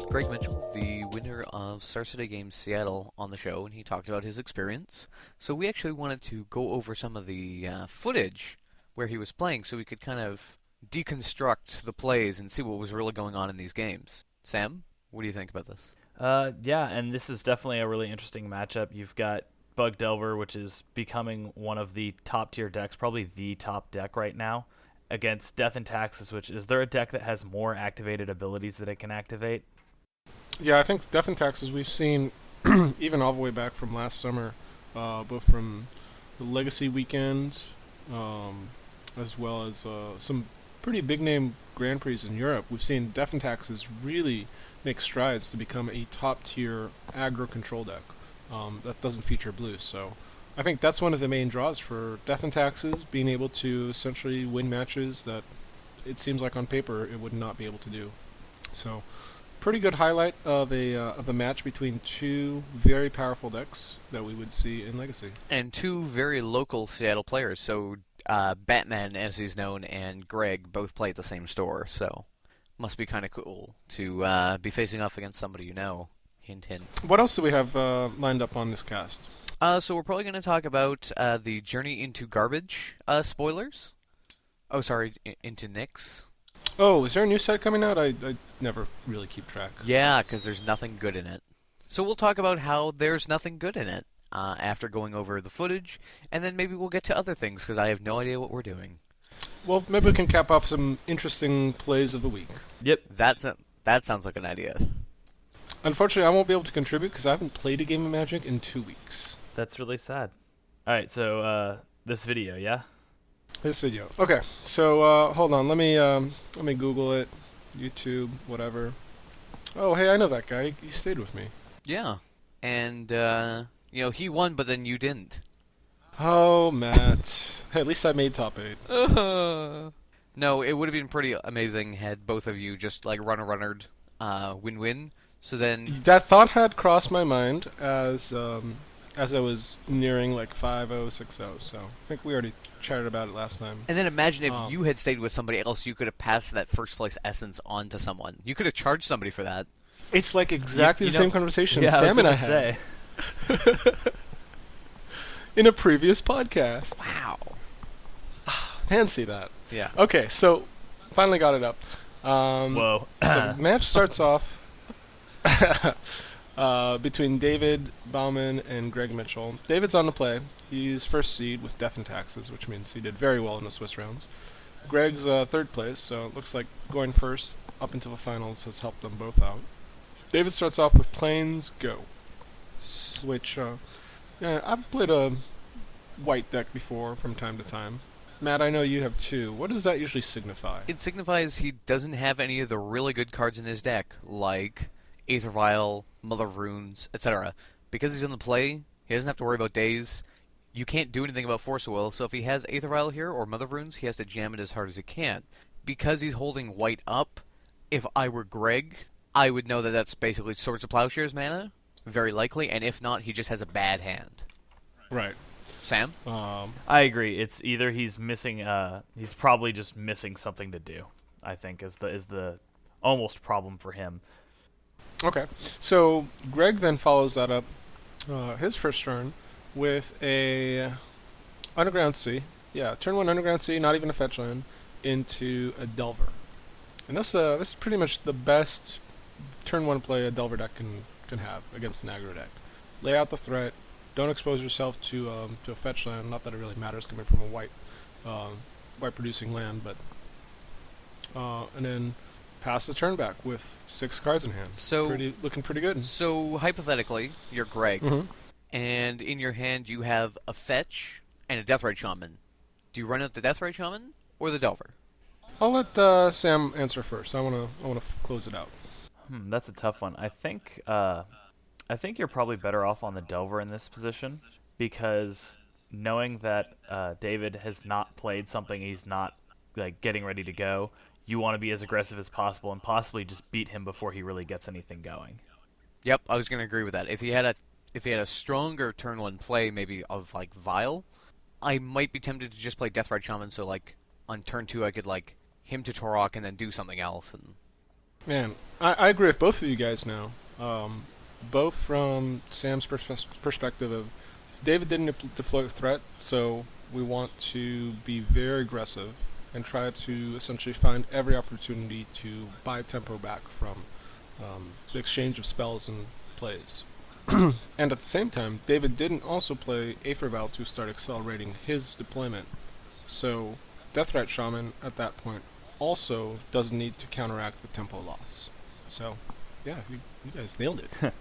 had Greg Mitchell, the winner of Star City Games Seattle, on the show, and he talked about his experience. So we actually wanted to go over some of the footage where he was playing so we could kind of deconstruct the plays and see what was really going on in these games. Sam, what do you think about this? Yeah, and this is definitely a really interesting matchup. You've got Bug Delver, which is becoming one of the top-tier decks, probably the top deck right now, against Death and Taxes, which is there a deck that has more activated abilities that it can activate? Yeah, I think Death and Taxes we've seen even all the way back from last summer, both from the Legacy weekend, as well as some pretty big-name Grand Prix in Europe. We've seen Death and Taxes really make strides to become a top-tier aggro control deck that doesn't feature blue. So I think that's one of the main draws for Death and Taxes, being able to essentially win matches that it seems like on paper it would not be able to do. So pretty good highlight of a match between two very powerful decks that we would see in Legacy. And two very local Seattle players. So Batman, as he's known, and Greg both play at the same store. So must be kind of cool to be facing off against somebody you know. Hint, hint. What else do we have lined up on this cast? So we're probably going to talk about the Journey into Garbage spoilers. Oh, sorry, into Nyx. Oh, is there a new set coming out? I never really keep track. Yeah, because there's nothing good in it. So we'll talk about how there's nothing good in it after going over the footage, and then maybe we'll get to other things, because I have no idea what we're doing. Well, maybe we can cap off some interesting plays of the week. Yep, that sounds like an idea. Unfortunately, I won't be able to contribute because I haven't played a game of Magic in 2 weeks. That's really sad. All right, so this video, yeah? This video. Okay, so hold on. Let me Google it. YouTube, whatever. Oh, hey, I know that guy. He stayed with me. Yeah, and he won, but then you didn't. Oh, Matt. Hey, at least I made top 8. No, it would have been pretty amazing had both of you just like runnered win-win. So then that thought had crossed my mind as I was nearing like 5-0, 6-0. So I think we already chatted about it last time. And then imagine if you had stayed with somebody else, you could have passed that first place essence on to someone. You could have charged somebody for that. It's like exactly the same conversation Sam and I had in a previous podcast. Wow. Fancy that. Yeah. Okay, so finally got it up. Whoa. So the match starts off between David Bauman and Greg Mitchell. David's on the play. He's first seed with Death and Taxes, which means he did very well in the Swiss rounds. Greg's third place, so it looks like going first up until the finals has helped them both out. David starts off with Plains Go, which I've played a white deck before from time to time. Matt, I know you have too. What does that usually signify? It signifies he doesn't have any of the really good cards in his deck, like Aether Vial, Mother of Runes, etc. Because he's on the play, he doesn't have to worry about days. You can't do anything about Force of Will, so if he has Aether Vial here or Mother of Runes, he has to jam it as hard as he can. Because he's holding white up, if I were Greg, I would know that that's basically Swords of Plowshares mana, very likely, and if not, he just has a bad hand. Right. Sam? I agree. It's either he's missing. He's probably just missing something to do. I think is the almost problem for him. Okay, so Greg then follows that up, his first turn, with a Underground Sea. Yeah, turn 1 Underground Sea, not even a fetch land, into a Delver. And this is pretty much the best turn 1 play a Delver deck can have against an aggro deck. Lay out the threat. Don't expose yourself to a fetch land. Not that it really matters coming from a white producing land, but and then pass the turn back with 6 cards in hand. So looking pretty good. So hypothetically, you're Greg, Mm-hmm. and in your hand you have a fetch and a Deathrite Shaman. Do you run out the Deathrite Shaman or the Delver? I'll let Sam answer first. I wanna close it out. That's a tough one. I think you're probably better off on the Delver in this position because knowing that David has not played something he's not like getting ready to go, you want to be as aggressive as possible and possibly just beat him before he really gets anything going. Yep, I was going to agree with that. If he had a stronger turn 1 play, maybe of like Vile, I might be tempted to just play Deathrite Shaman. So like on turn 2, I could like him to Torok and then do something else. And Man, I agree with both of you guys now. Both from Sam's perspective of David didn't deploy a threat, so we want to be very aggressive and try to essentially find every opportunity to buy tempo back from the exchange of spells and plays. And at the same time, David didn't also play Aether Vial to start accelerating his deployment. So Deathrat Shaman at that point also does need to counteract the tempo loss. So yeah, you guys nailed it.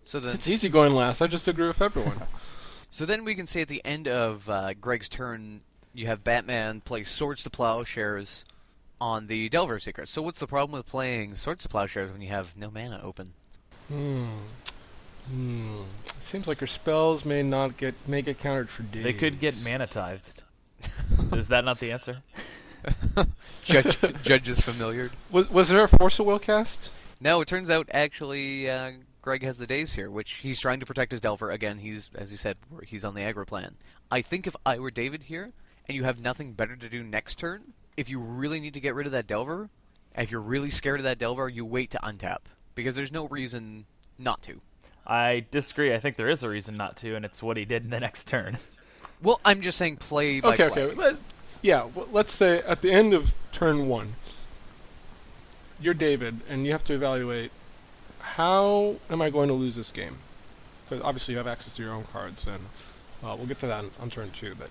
So then, It's easy going last. I just agree with everyone. so then we can say at the end of Greg's turn, you have Batman play Swords to Plowshares on the Delver Secret. So what's the problem with playing Swords to Plowshares when you have no mana open? It seems like your spells may get countered for days. They could get mana tithed. Is that not the answer? Judge is familiar. Was there a Force of Will cast? No, it turns out actually Greg has the days here, which he's trying to protect his Delver. Again, he's, as he said, he's on the aggro plan. I think if I were David here, and you have nothing better to do next turn, if you really need to get rid of that Delver, if you're really scared of that Delver, you wait to untap. Because there's no reason not to. I disagree. I think there is a reason not to, and it's what he did in the next turn. Well, I'm just saying play by play. Okay. Let's say at the end of turn 1, you're David, and you have to evaluate how am I going to lose this game? Because obviously you have access to your own cards, and we'll get to that on turn 2. But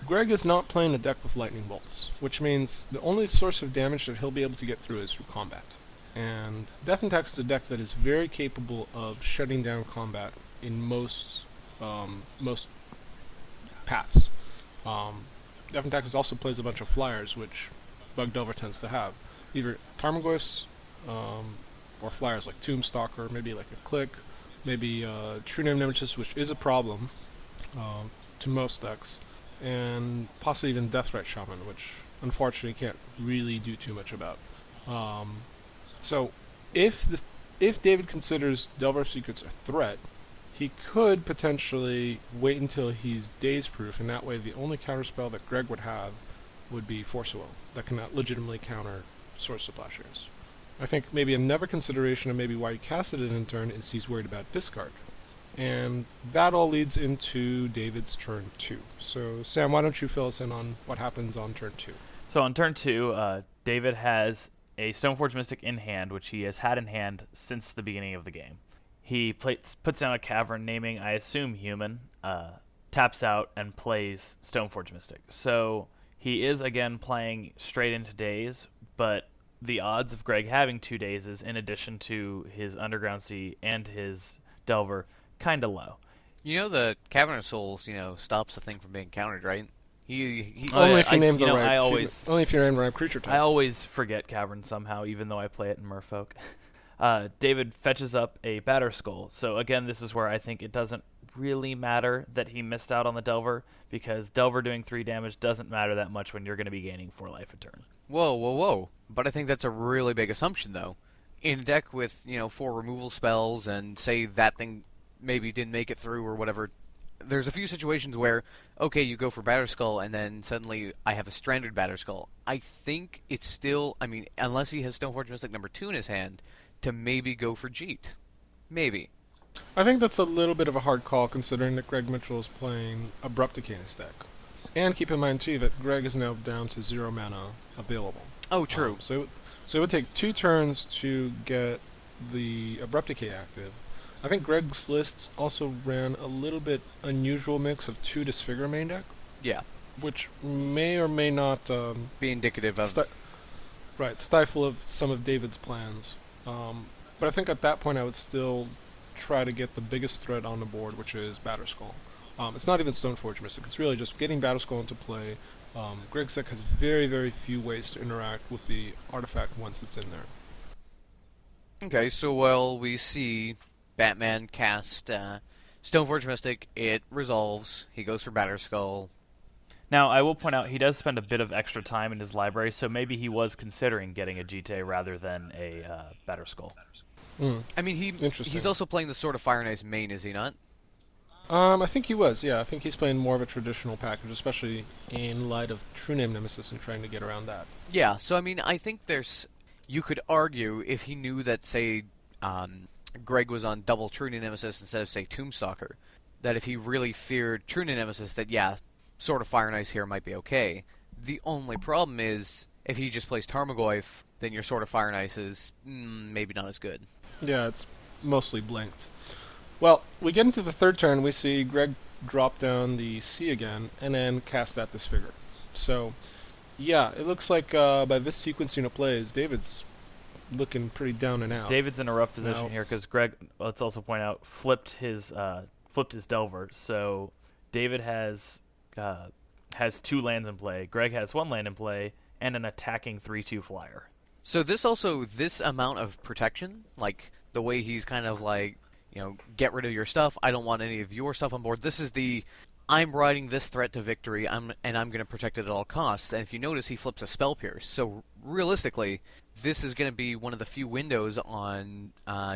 Greg is not playing a deck with lightning bolts, which means the only source of damage that he'll be able to get through is through combat. And Death and Tax is a deck that is very capable of shutting down combat in most paths. Death and Tax also plays a bunch of flyers, which Bug Delver tends to have. Either Tarmogoyfs, or flyers like Tombstalker, maybe like a Click, maybe True Name Nemesis, which is a problem to most decks, and possibly even Death Threat Shaman, which unfortunately can't really do too much about. So, if David considers Delver Secrets a threat, he could potentially wait until he's daze-proof, and that way the only counterspell that Greg would have would be Force of Will, that cannot legitimately counter Swords to Plowshares. I think maybe another consideration of maybe why he casted it in turn is he's worried about discard. And that all leads into David's turn 2. So, Sam, why don't you fill us in on what happens on turn 2? So on turn 2, David has a Stoneforge Mystic in hand, which he has had in hand since the beginning of the game. He puts down a Cavern, naming, I assume, human, taps out, and plays Stoneforge Mystic. So he is, again, playing straight into Daze, but the odds of Greg having 2 Dazes, in addition to his Underground Sea and his Delver, kind of low. You know the Cavern of Souls, stops the thing from being countered, right? Only if you name the right. Only if you name the right creature type. I always forget Cavern somehow, even though I play it in Merfolk. David fetches up a Batter Skull. So again, this is where I think it doesn't really matter that he missed out on the Delver, because Delver doing 3 damage doesn't matter that much when you're going to be gaining 4 life a turn. Whoa. But I think that's a really big assumption, though. In a deck with, 4 removal spells, and say that thing maybe didn't make it through or whatever, there's a few situations where, okay, you go for Batterskull, and then suddenly I have a stranded Batterskull. I think it's still, unless he has Stoneforge Mystic number 2 in his hand, to maybe go for Jeet. Maybe. I think that's a little bit of a hard call, considering that Greg Mitchell is playing Abrupt Decay in his deck. And keep in mind, too, that Greg is now down to 0 mana available. Oh, true. So it would take 2 turns to get the Abrupt Decay active. I think Greg's list also ran a little bit unusual mix of 2 Disfigure main deck. Yeah. Which may or may not be indicative of stifle of some of David's plans. But I think at that point I would still try to get the biggest threat on the board, which is Batterskull. It's not even Stoneforge Mystic. It's really just getting Batterskull into play. Greg's deck has very, very few ways to interact with the artifact once it's in there. Okay, so while we see Batman cast Stoneforge Mystic, it resolves. He goes for Batterskull. Now, I will point out he does spend a bit of extra time in his library, so maybe he was considering getting a Jite rather than a Batterskull. He's also playing the Sword of Fire and Ice main, is he not? I think he was, yeah. I think he's playing more of a traditional package, especially in light of True Name Nemesis and trying to get around that. Yeah, so I think you could argue if he knew that, say, Greg was on double True Nemesis instead of, say, Tombstalker, that if he really feared True Nemesis, that, yeah, Sword of Fire and Ice here might be okay. The only problem is, if he just plays Tarmogoyf, then your Sword of Fire and Ice is maybe not as good. Yeah, it's mostly blinked. Well, we get into the third turn, we see Greg drop down the C again, and then cast that Disfigure. So, yeah, it looks like by this sequencing of plays, David's looking pretty down and out. David's in a rough position Now- here because Greg, let's also point out, flipped his Delver. So David has 2 lands in play. Greg has 1 land in play and an attacking 3/2 flyer. So this amount of protection, like the way he's kind of like, get rid of your stuff. I don't want any of your stuff on board. This is I'm riding this threat to victory. I'm going to protect it at all costs. And if you notice, he flips a Spell Pierce. So realistically, this is going to be one of the few windows on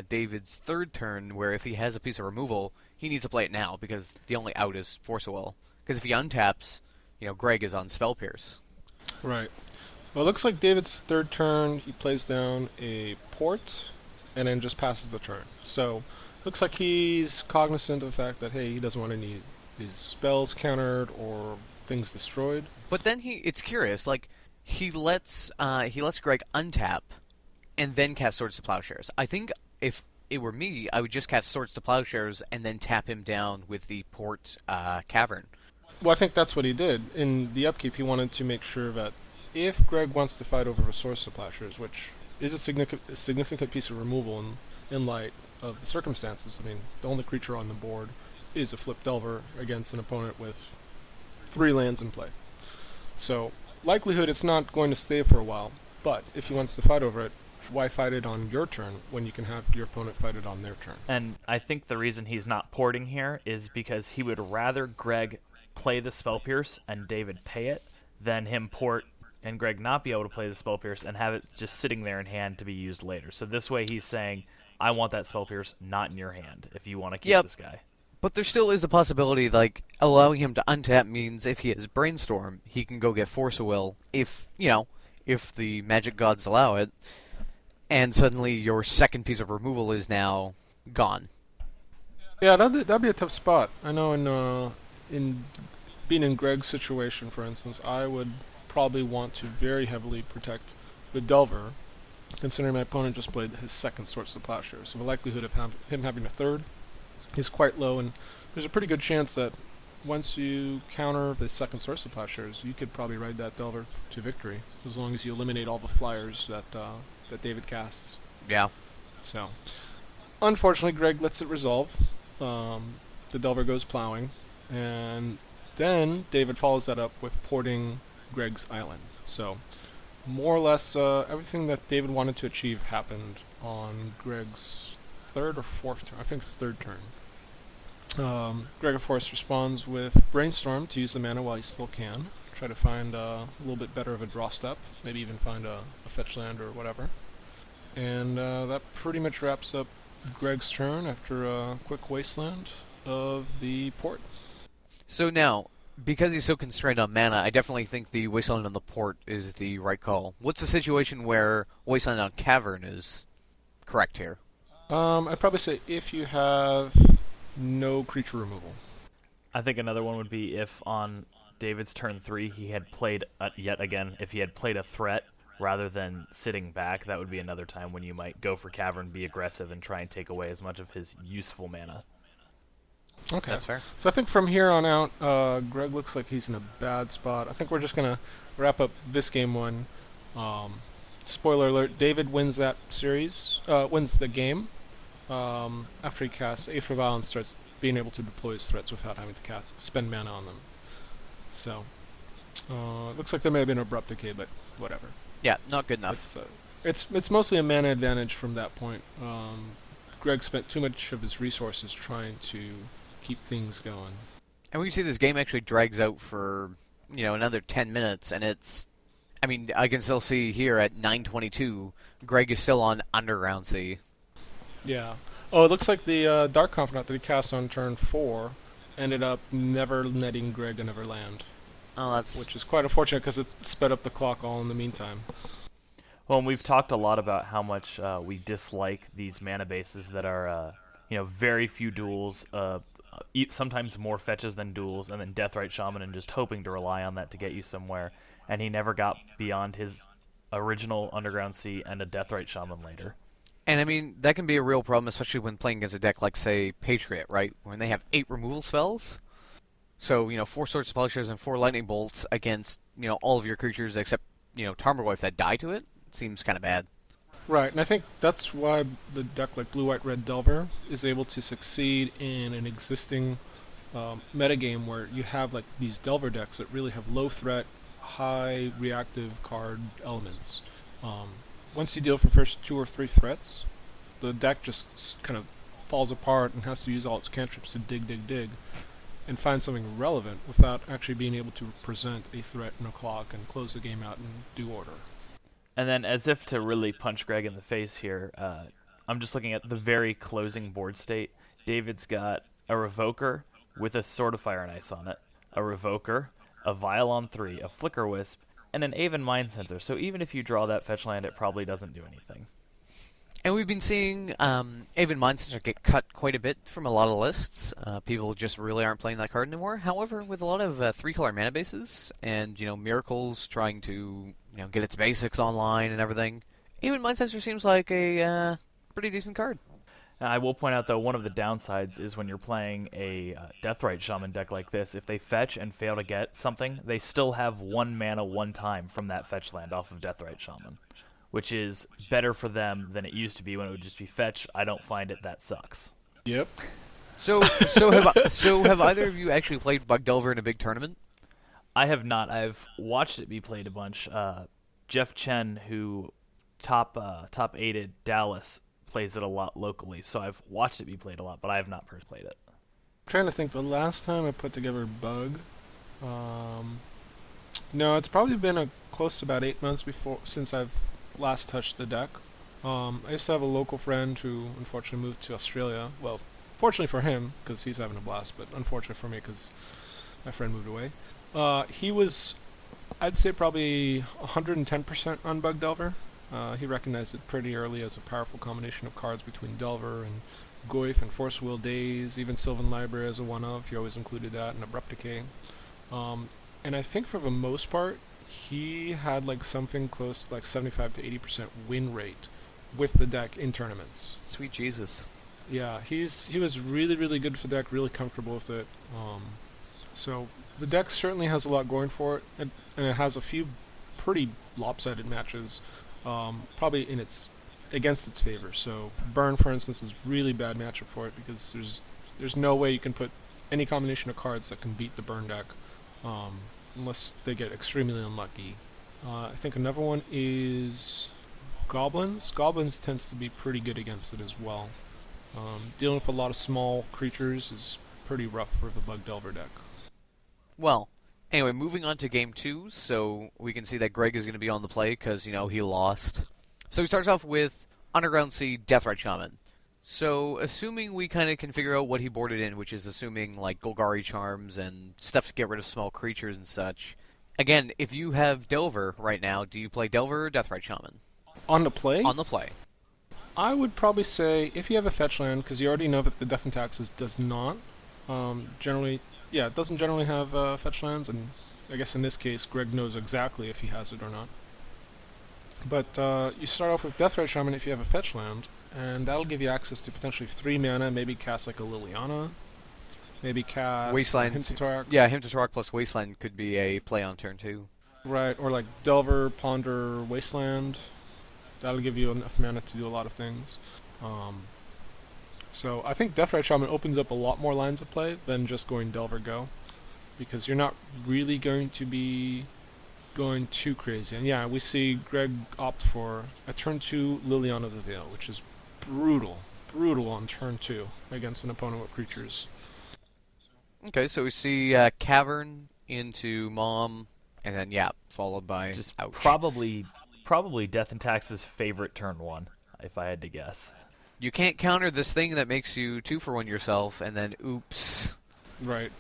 David's third turn where if he has a piece of removal, he needs to play it now because the only out is Force of Will. Because if he untaps, Greg is on Spell Pierce. Right. Well, it looks like David's third turn, he plays down a port, and then just passes the turn. So, looks like he's cognizant of the fact that, hey, he doesn't want any of his spells countered or things destroyed. But then it's curious, like, he lets Greg untap and then cast Swords to Plowshares. I think if it were me, I would just cast Swords to Plowshares and then tap him down with the port Cavern. Well, I think that's what he did. In the upkeep, he wanted to make sure that if Greg wants to fight over Resource to Plowshares, which is a significant piece of removal in light of the circumstances, I mean, the only creature on the board is a Flip Delver against an opponent with 3 lands in play. So, likelihood it's not going to stay for a while, but if he wants to fight over it, why fight it on your turn when you can have your opponent fight it on their turn? And I think the reason he's not porting here is because he would rather Greg play the Spell Pierce and David pay it than him port and Greg not be able to play the Spell Pierce and have it just sitting there in hand to be used later. So this way he's saying, I want that Spell Pierce not in your hand if you want to keep this guy. But there still is a possibility, like, allowing him to untap means if he has Brainstorm, he can go get Force of Will if the magic gods allow it, and suddenly your second piece of removal is now gone. Yeah, that'd be a tough spot. I know in being in Greg's situation, for instance, I would probably want to very heavily protect the Delver, considering my opponent just played his second Swords to Plowshares. So the likelihood of him having a third is quite low, and there's a pretty good chance that once you counter the second Swords to Plowshares, you could probably ride that Delver to victory, as long as you eliminate all the flyers that David casts. Yeah. So, unfortunately, Greg lets it resolve. The Delver goes plowing, and then David follows that up with porting Greg's Island. So, more or less, everything that David wanted to achieve happened on Greg's third or fourth turn. I think it's third turn. Greg, of course, responds with Brainstorm to use the mana while he still can. Try to find a little bit better of a draw step. Maybe even find a fetch land or whatever. And that pretty much wraps up Greg's turn after a quick wasteland of the port. So now, because he's so constrained on mana, I definitely think the Wasteland on the port is the right call. What's the situation where Wasteland on Cavern is correct here? I'd probably say if you have no creature removal. I think another one would be if on David's turn 3 he had played, yet again, if he had played a threat rather than sitting back, that would be another time when you might go for Cavern, be aggressive, and try and take away as much of his useful mana. Okay. That's fair. So I think from here on out, Greg looks like he's in a bad spot. I think we're just going to wrap up this game one. Spoiler alert, David wins that series, wins the game, after he casts Aether Vial and starts being able to deploy his threats without having to spend mana on them. So, it looks like there may have been an abrupt decay, but whatever. Yeah, not good enough. It's mostly a mana advantage from that point. Greg spent too much of his resources trying to keep things going. And we can see this game actually drags out for, another 10 minutes, and I can still see here at 9:22, Greg is still on Underground Sea. Yeah. Oh, it looks like the Dark Confidant that he cast on turn 4 ended up never netting Greg another land. Oh, Which is quite unfortunate because it sped up the clock all in the meantime. Well, and we've talked a lot about how much we dislike these mana bases that are, very few duels, sometimes more fetches than duels, and then Deathrite Shaman, and just hoping to rely on that to get you somewhere. And he never got beyond his original Underground Sea and a Deathrite Shaman later. And I mean, that can be a real problem, especially when playing against a deck like, say, Patriot, right? When they have 8 removal spells. So, 4 Swords to Plowshares and 4 Lightning Bolts against, all of your creatures except, Tarmogoyf that die to it. Seems kind of bad. Right, and I think that's why the deck like Blue, White, Red Delver is able to succeed in an existing metagame where you have like these Delver decks that really have low threat, high reactive card elements. Once you deal with the first 2 or 3 threats, the deck just kind of falls apart and has to use all its cantrips to dig, and find something relevant without actually being able to present a threat and a clock and close the game out in due order. And then, as if to really punch Greg in the face here, I'm just looking at the very closing board state. David's got a Revoker with a Sword of Fire and Ice on it, a Revoker, a Vial on 3, a Flicker Wisp, and an Aven Mind Sensor. So even if you draw that fetch land, it probably doesn't do anything. And we've been seeing Aven Mind Sensor get cut quite a bit from a lot of lists. People just really aren't playing that card anymore. However, with a lot of 3-color mana bases and, Miracles trying to, get its basics online and everything, Aven Mind Sensor seems like a pretty decent card. And I will point out, though, one of the downsides is when you're playing a Deathrite Shaman deck like this, if they fetch and fail to get something, they still have 1 mana 1 time from that fetch land off of Deathrite Shaman, which is better for them than it used to be when it would just be fetch. I don't find it that sucks. Yep. So have either of you actually played Bug Delver in a big tournament? I have not. I've watched it be played a bunch. Jeff Chen, who top 8 at Dallas, plays it a lot locally, so I've watched it be played a lot, but I have not personally played it. I'm trying to think the last time I put together Bug. No, it's probably been close to about 8 months since I've last touched the deck. I used to have a local friend who unfortunately moved to Australia. Well, fortunately for him, because he's having a blast, but unfortunately for me, because my friend moved away. He was, I'd say, probably 110% on Bug Delver. He recognized it pretty early as a powerful combination of cards between Delver and Goyf and Force Will Days, even Sylvan Library as a one-of. He always included that, and Abrupt Decay. And I think for the most part, he had like something close to like 75 to 80% win rate with the deck in tournaments. Sweet Jesus. Yeah, he was really, really good for the deck, really comfortable with it. So the deck certainly has a lot going for it, and it has a few pretty lopsided matches, probably against its favor. So Burn, for instance, is really bad matchup for it because there's no way you can put any combination of cards that can beat the Burn deck, unless they get extremely unlucky. I think another one is Goblins. Goblins tends to be pretty good against it as well. Dealing with a lot of small creatures is pretty rough for the Bug Delver deck. Well, anyway, moving on to game 2, so we can see that Greg is going to be on the play because, he lost. So he starts off with Underground Sea, Deathrite Shaman. So, assuming we kind of can figure out what he boarded in, which is assuming, like, Golgari Charms and stuff to get rid of small creatures and such. Again, if you have Delver right now, do you play Delver or Deathrite Shaman? On the play? On the play. I would probably say, if you have a fetch land, because you already know that the Death and Taxes does not, it doesn't generally have fetch lands, and I guess in this case, Greg knows exactly if he has it or not. But you start off with Deathrite Shaman if you have a fetch land, and that'll give you access to potentially 3 mana, maybe cast like a Liliana, maybe cast Wasteland. Hymn to Torak. Yeah, Hymn to Torak plus Wasteland could be a play on turn 2. Right, or like Delver, Ponder, Wasteland. That'll give you enough mana to do a lot of things. So I think Deathrite Shaman opens up a lot more lines of play than just going Delver Go, because you're not really going to be going too crazy. And yeah, we see Greg opt for a turn 2 Liliana of the Veil, which is brutal on turn 2 against an opponent with creatures. Okay, so we see Cavern into Mom, and then, followed by Just ouch. probably Death and Tax's favorite turn 1, if I had to guess. You can't counter this thing that makes you 2-for-1 yourself, and then oops. Right.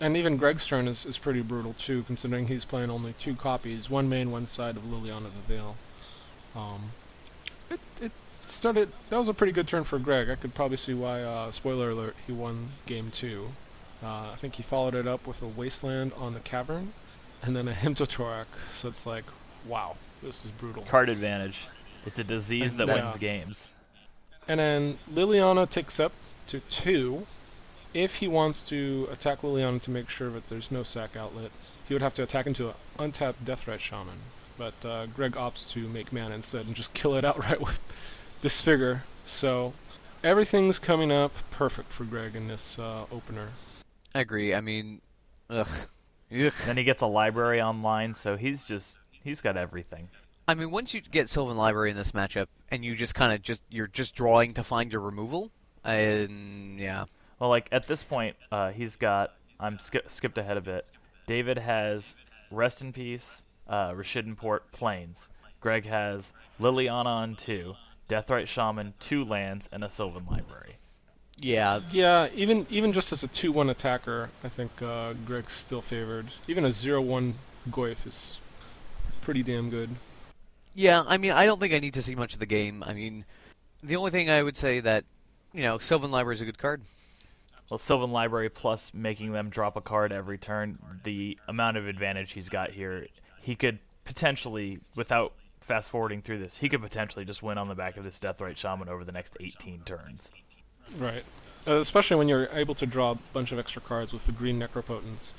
And even Greg's turn is pretty brutal too, considering he's playing only 2 copies, 1 main, 1 side of Liliana of the Veil. Um, it started. That was a pretty good turn for Greg. I could probably see why. Spoiler alert: he won game two. I think he followed it up with a wasteland on the cavern, and then a Hemtothorax. So it's like, wow, this is brutal. Card advantage. It's a disease And that then, wins games. And then Liliana takes up to 2. If he wants to attack Liliana to make sure that there's no sack outlet, he would have to attack into an untapped Deathrite Shaman. But Greg opts to make mana instead and just kill it outright with Disfigure. So everything's coming up perfect for Greg in this opener. I agree. I mean, ugh. Ugh. Then he gets a library online, so he's got everything. I mean, once you get Sylvan Library in this matchup, and you just kind of you're just drawing to find your removal, and yeah. Well, like at this point, he's got. I'm skipped ahead a bit. David has Rest in Peace, Rashidon Port, Plains. Greg has Liliana on 2, Deathrite Shaman, 2 lands, and a Sylvan Library. Yeah. Yeah, even just as a 2-1 attacker, I think Greg's still favored. Even a 0-1 Goyf is pretty damn good. Yeah, I mean, I don't think I need to see much of the game. I mean, the only thing I would say that, Sylvan Library is a good card. Well, Sylvan Library plus making them drop a card every turn, the amount of advantage he's got here, he could potentially, without fast-forwarding through this, he could potentially just win on the back of this Deathrite Shaman over the next 18 turns. Right. Especially when you're able to draw a bunch of extra cards with the green Necropotence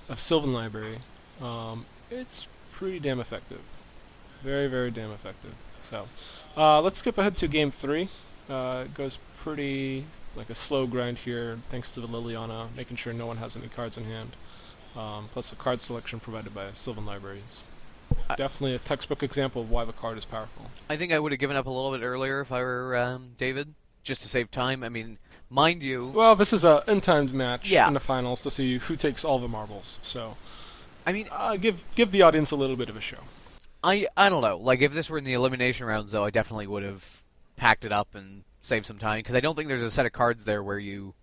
of Sylvan Library. It's pretty damn effective. Very, very damn effective. So, let's skip ahead to game 3. It goes pretty like a slow grind here, thanks to the Liliana, making sure no one has any cards in hand. Plus the card selection provided by Sylvan Libraries. Definitely a textbook example of why the card is powerful. I think I would have given up a little bit earlier if I were David, just to save time. I mean, mind you... Well, this is a in-timed match Yeah. in the finals to see who takes all the marbles. So, I mean, give the audience a little bit of a show. I don't know. Like, if this were in the elimination rounds, though, I definitely would have packed it up and saved some time, because I don't think there's a set of cards there where you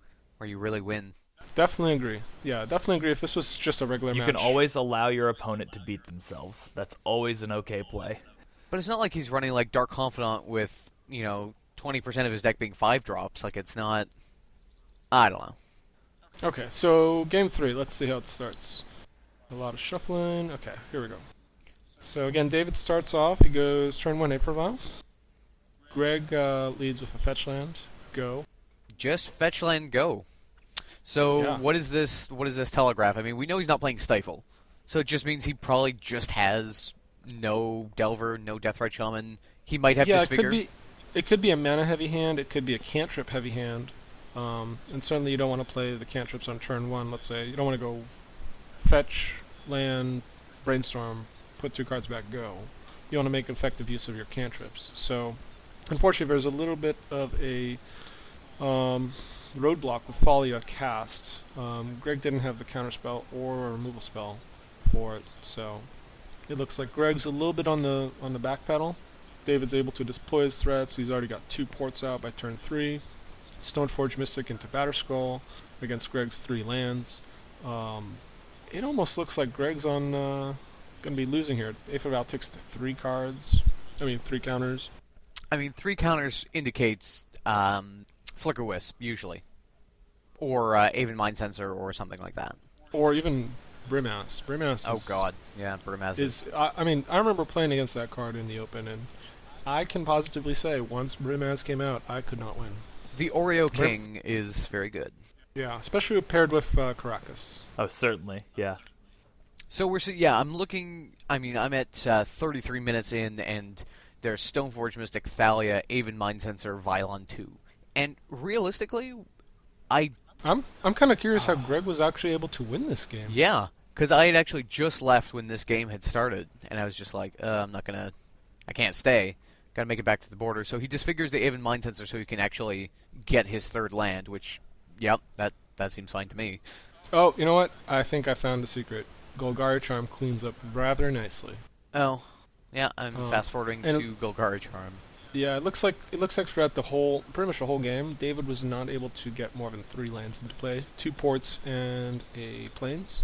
really win. Definitely agree. Yeah, definitely agree. If this was just a regular You match... can always allow your opponent to beat themselves. That's always an okay play. But it's not like he's running, like, Dark Confidant with, 20% of his deck being 5-drops. Like, it's not... I don't know. Okay, so game 3. Let's see how it starts. A lot of shuffling. Okay, here we go. So again, David starts off. He goes turn 1 Aethervial. Greg leads with a fetch land. Go. Just fetch land, go. So Yeah. what is this telegraph? I mean, we know he's not playing Stifle. So it just means he probably just has no Delver, no Deathrite Shaman. He might have Disfigure. It could be a mana heavy hand. It could be a cantrip heavy hand. And certainly you don't want to play the cantrips on turn 1. Let's say you don't want to go fetch, land, brainstorm, put 2 cards back, go. You want to make effective use of your cantrips. So, unfortunately, there's a little bit of a roadblock with Thalia cast. Greg didn't have the counterspell or a removal spell for it, so it looks like Greg's a little bit on the back pedal. David's able to deploy his threats. He's already got 2 ports out by turn 3. Stoneforge Mystic into Batterskull against Greg's 3 lands. It almost looks like Greg's on going to be losing here. Aethervial takes to 3 cards. 3 counters. I mean, 3 counters indicates Flicker Wisp, usually. Or Aven Mind Sensor or something like that. Or even Brimast. Brimast Oh god, yeah, Brimaz is... I remember playing against that card in the Open, and I can positively say, once Brimaz came out, I could not win. The Oreo King is very good. Yeah, especially paired with Caracas. Oh, certainly, yeah. So I'm looking... I mean, I'm at 33 minutes in, and there's Stoneforge Mystic, Thalia, Aven Mind Sensor, Vylon 2. And realistically, I'm kind of curious how Greg was actually able to win this game. Yeah, because I had actually just left when this game had started, and I was just like, I can't stay. Gotta make it back to the border. So he disfigures the Aven Mind Sensor so he can actually get his 3rd land, which, yep, that seems fine to me. Oh, you know what? I think I found the secret. Golgari Charm cleans up rather nicely. Oh, yeah, I'm fast-forwarding to Golgari Charm. Yeah, it looks like throughout pretty much the whole game, David was not able to get more than 3 lands into play, 2 ports and a plains.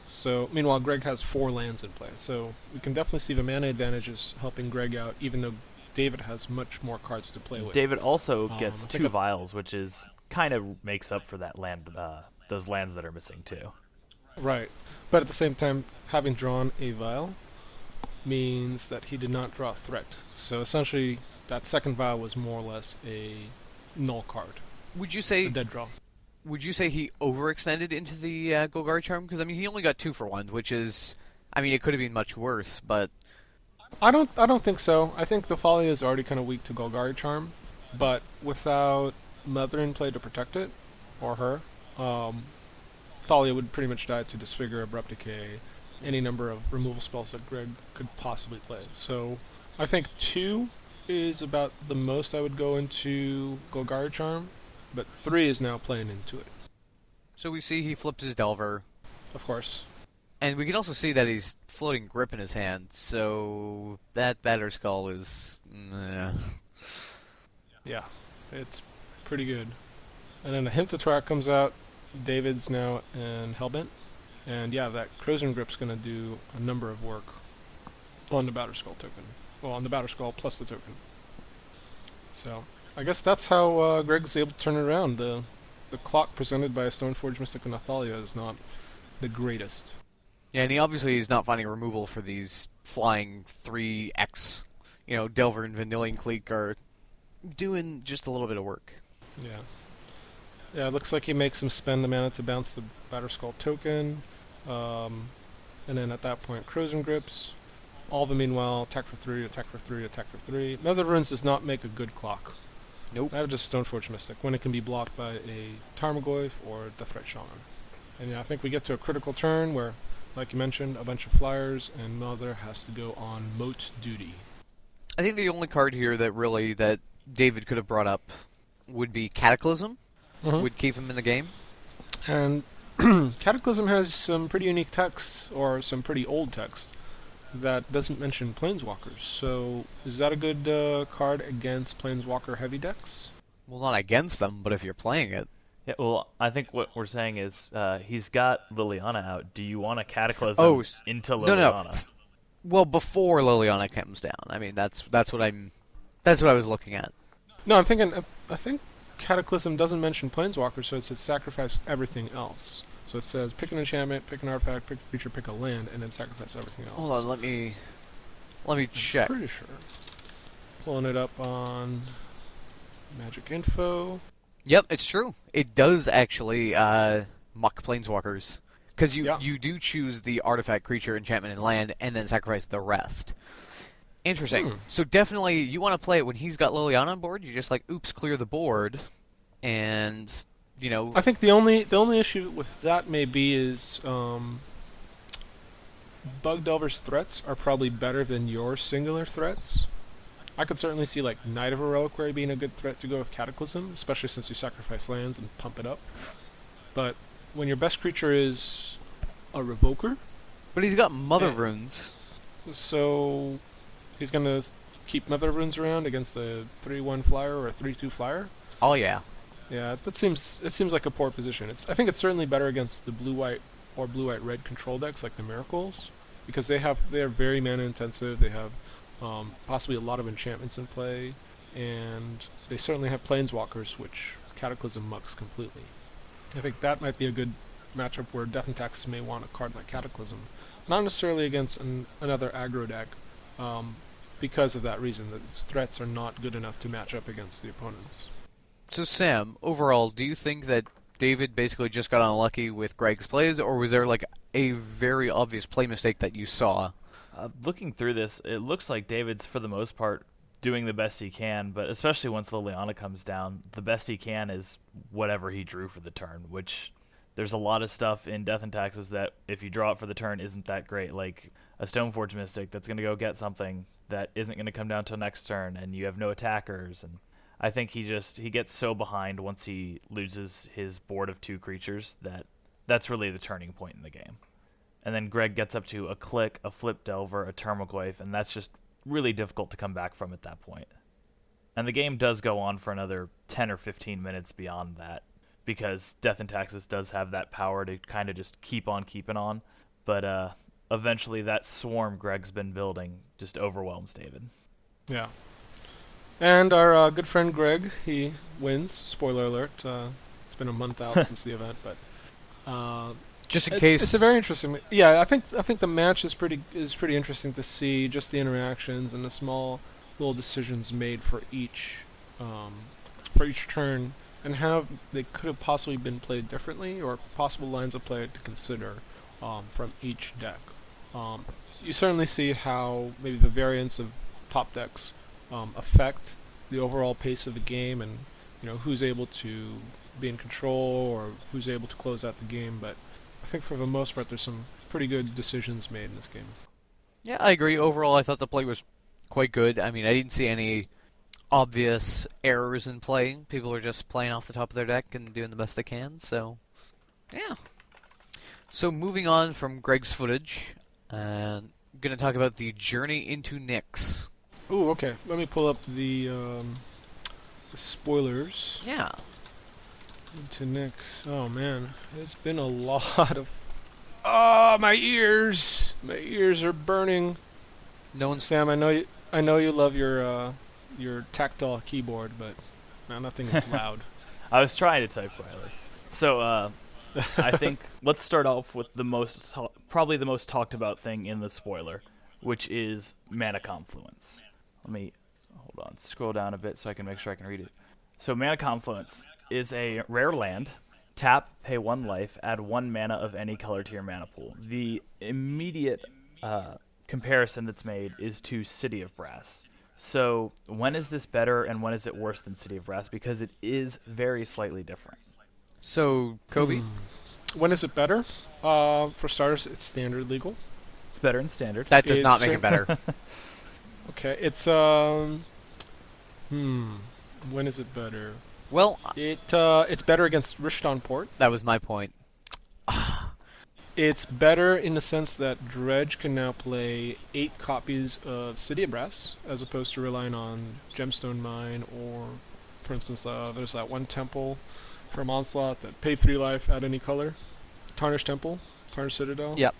So, meanwhile, Greg has 4 lands in play. So we can definitely see the mana advantages helping Greg out, even though David has much more cards to play with. David also I gets think 2 I- vials, which is kind of makes up for that land, those lands that are missing too. Right. But at the same time, having drawn a vial means that he did not draw a threat. So essentially, that second vial was more or less a null card, Would you a say dead draw. would you say he overextended into the Golgari charm? Because I mean, he only got 2 for 1, which is, I mean, it could have been much worse. But I don't think so. I think the Thalia is already kind of weak to Golgari Charm, but without Mother in play to protect it, or her, Thalia would pretty much die to Disfigure, Abrupt Decay, any number of removal spells that Greg could possibly play. So I think 2 is about the most I would go into Golgari Charm, but 3 is now playing into it, so we see he flipped his Delver, of course. and we can also see that he's floating Grip in his hand. So that Batter Skull is, Yeah, it's pretty good. And then a Hint to Track comes out. David's now in Hellbent. And yeah, that Crozier Grip's going to do a number of work on the Batter Skull token. Well, on the Batter Skull plus the token. So, I guess that's how Greg's able to turn it around. The clock presented by a Stoneforge Mystic and Athalia is not the greatest. yeah, and he obviously is not finding removal for these flying 3x. Delver and Vanillion Cleek are doing just a little bit of work. Yeah. Yeah, it looks like he makes him spend the mana to bounce the Batter Skull token. And then at that point, Crozier Grips. All of them, meanwhile, attack for 3, attack for 3, attack for 3. Nether Runes does not make a good clock. Nope. That is just Stoneforge Mystic, when it can be blocked by a Tarmogoyf or Deathrite Shaman. And yeah, I think we get to a critical turn where, like you mentioned, a bunch of flyers, and Mother has to go on moat duty. I think the only card here that David could have brought up would be Cataclysm. Would keep him in the game. And Cataclysm has some pretty unique text, or some pretty old text, that doesn't mention Planeswalkers. So, is that a good card against Planeswalker heavy decks? Well, not against them, but if you're playing it. Yeah, well, I think what we're saying is he's got Liliana out. Do you want a Cataclysm into Liliana? No. Well, before Liliana comes down. I mean, that's what I was looking at. No, I think Cataclysm doesn't mention Planeswalkers, so it says sacrifice everything else. So it says pick an enchantment, pick an artifact, pick a creature, pick a land, and then sacrifice everything else. Hold on, let me check. Pretty sure. Pulling it up on Magic Info. Yep, it's true. It does actually muck Planeswalkers. Because you do choose the artifact, creature, enchantment, and land, and then sacrifice the rest. Interesting. So definitely, you want to play it when he's got Liliana on board. You just oops, clear the board, and I think the only issue with that may be is Bug Delver's threats are probably better than your singular threats. I could certainly see Knight of a Reliquary being a good threat to go with Cataclysm, especially since you sacrifice lands and pump it up. But when your best creature is a Revoker, But he's got Mother Yeah. Runes. so he's gonna keep Mother Runes around against a 3/1 flyer or a 3/2 flyer. Oh yeah. Yeah, it seems like a poor position. I think it's certainly better against the blue-white or blue-white-red control decks like the Miracles, because they are very mana intensive. They have possibly a lot of enchantments in play, and they certainly have Planeswalkers, which Cataclysm mucks completely. I think that might be a good matchup where Death and Taxes may want a card like Cataclysm, not necessarily against another aggro deck, because of that reason, that its threats are not good enough to match up against the opponents. So Sam, overall, do you think that David basically just got unlucky with Greg's plays, or was there a very obvious play mistake that you saw? Looking through this, it looks like David's, for the most part, doing the best he can, but especially once Liliana comes down, the best he can is whatever he drew for the turn, which there's a lot of stuff in Death and Taxes that, if you draw it for the turn, isn't that great. Like a Stoneforge Mystic that's going to go get something that isn't going to come down till next turn, and you have no attackers. And I think he gets so behind once he loses his board of 2 creatures that's really the turning point in the game. And then Greg gets up to a Click, a Flip Delver, a Termagoyf, and that's just really difficult to come back from at that point. And the game does go on for another 10 or 15 minutes beyond that, because Death and Taxes does have that power to kind of just keep on keeping on. But eventually that swarm Greg's been building just overwhelms David. Yeah. And our good friend Greg, he wins. Spoiler alert. It's been a month out since the event, but Just in it's a case. very interesting. Yeah, I think the match is pretty interesting to see, just the interactions and the small little decisions made um, for each turn, and how they could have possibly been played differently, or possible lines of play to consider from each deck. Um, you certainly see how maybe the variants of top decks affect the overall pace of the game, and who's able to be in control or who's able to close out the game. But I think for the most part, there's some pretty good decisions made in this game. Yeah, I agree. Overall, I thought the play was quite good. I mean, I didn't see any obvious errors in play. People are just playing off the top of their deck and doing the best they can. So, yeah. So moving on from Greg's footage, going to talk about the journey into Nyx. Ooh, okay. Let me pull up the spoilers Yeah. into Nyx. Oh man, it's been a lot of. Oh, my ears! My ears are burning. No one's. Sam, I know you love your tactile keyboard, but nothing is loud. I was trying to type Riley. So I think let's start off with probably the most talked about thing in the spoiler, which is Mana Confluence. Let me hold on, scroll down a bit so I can make sure I can read it. So Mana Confluence is a rare land. Tap, pay 1 life, add 1 mana of any color to your mana pool. The immediate comparison that's made is to City of Brass. So when is this better and when is it worse than City of Brass? Because it is very slightly different. So, Kobe? When is it better? For starters, it's standard legal. It's better in Standard. That does not It's make it better. Okay, it's when is it better? Well, It's better against Rishton Port. that was my point. It's better in the sense that Dredge can now play 8 copies of City of Brass, as opposed to relying on Gemstone Mine, or, for instance, there's that one temple from Onslaught that pay 3 life, add any color. Tarnished Temple, Tarnished Citadel. Yep.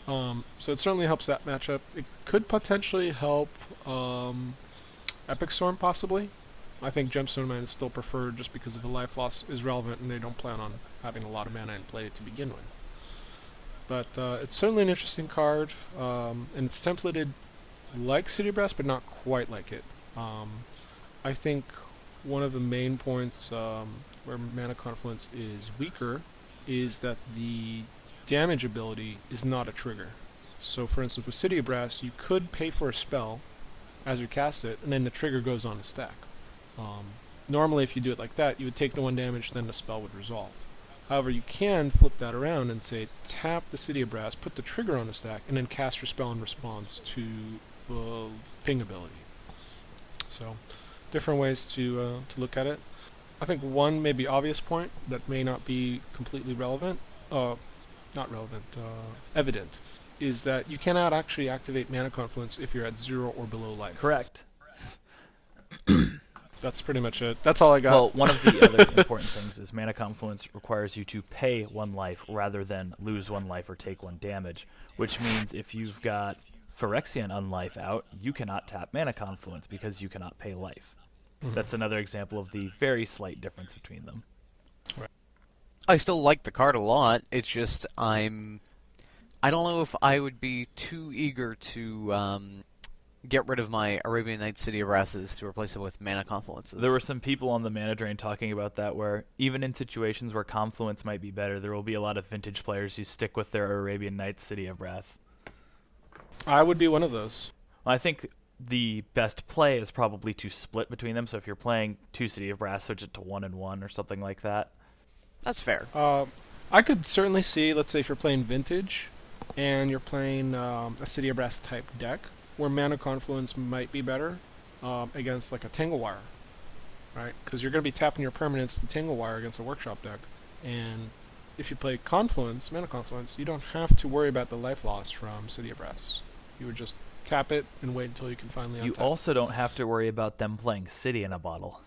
So it certainly helps that matchup. It could potentially help Epic Storm, possibly. I think Gemstone Mine is still preferred just because of the life loss is relevant, and they don't plan on having a lot of mana in play to begin with. But it's certainly an interesting card, and it's templated like City of Brass, but not quite like it. I think one of the main points where Mana Confluence is weaker is that the damage ability is not a trigger. So for instance, with City of Brass, you could pay for a spell as you cast it, and then the trigger goes on the stack. Normally, if you do it like that, you would take the 1 damage, then the spell would resolve. However, you can flip that around and say, tap the City of Brass, put the trigger on the stack, and then cast your spell in response to the ping ability. So, different ways to look at it. I think one maybe obvious point that may not be completely relevant, evident, is that you cannot actually activate Mana Confluence if you're at 0 or below life. Correct. That's pretty much it. That's all I got. Well, one of the other important things is Mana Confluence requires you to pay 1 life rather than lose 1 life or take 1 damage, which means if you've got Phyrexian Unlife out, you cannot tap Mana Confluence because you cannot pay life. That's another example of the very slight difference between them. I still like the card a lot. It's just I don't know if I would be too eager to get rid of my Arabian Nights City of Brasses to replace it with Mana Confluences. There were some people on the Mana Drain talking about that, where even in situations where Confluence might be better, there will be a lot of vintage players who stick with their Arabian Nights City of Brass. I would be one of those. Well, I think the best play is probably to split between them. So if you're playing 2 City of Brass, switch it to 1 and 1 or something like that. That's fair. I could certainly see, let's say if you're playing Vintage, and you're playing a City of Brass type deck, where Mana Confluence might be better against like a Tangle Wire, right? Because you're going to be tapping your permanents to Tangle Wire against a Workshop deck, and if you play Confluence, Mana Confluence, you don't have to worry about the life loss from City of Brass. You would just tap it and wait until you can finally untap. You also don't have to worry about them playing City in a bottle.